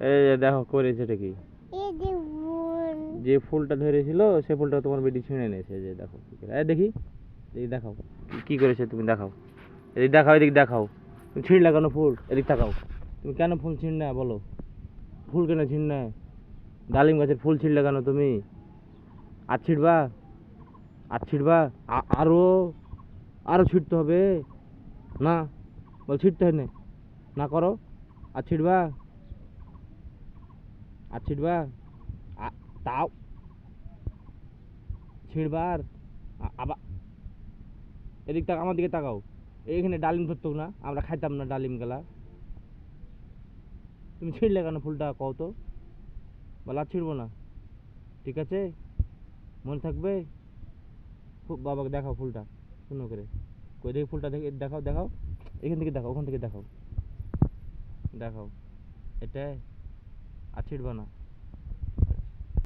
এই যে দেখো করেছে এটা কি, এই যে ফুল। যে ফুলটা ধরেছিল সে ফুলটা তোমার বেটি ছিঁড়ে নিয়েছে। যে দেখো কি করে, এই দেখি, এই দেখাও কি করেছে তুমি, দেখাও, এদিক দেখাও, এদিক দেখাও। তুমি ছিঁড়লে কেন ফুল, এদিক তাকাও। তুমি কেন ফুল ছিঁড়লে বলো, ফুল কেন ছিঁড়লে? ডালিম গাছের ফুল ছিঁড়লে কেন তুমি? আর ছিঁড়বা, আর ছিঁড়বা, আরো আরো ছিঁড়তে হবে না, বল ছিঁড়তে হয় না, না করো, আর ছিঁড়বা, আর ছিঁড়বা, তাও ছিঁড়বার, আবার এদিক তাক, আমার দিকে তাকাও। এইখানে ডালিম ধরতো না, আমরা খাইতাম না ডালিম গেলা। তুমি ছিঁড়লে কেন ফুলটা কও তো, বলা ছিঁড়বো না, ঠিক আছে, মনে থাকবে। বাবাকে দেখাও ফুলটা, সুন্দর করে, কই দেখি ফুলটা, দেখে দেখাও, দেখাও, এখান থেকে দেখাও, ওখান থেকে দেখাও, দেখাও, এটা আর ছিঁড়বা না।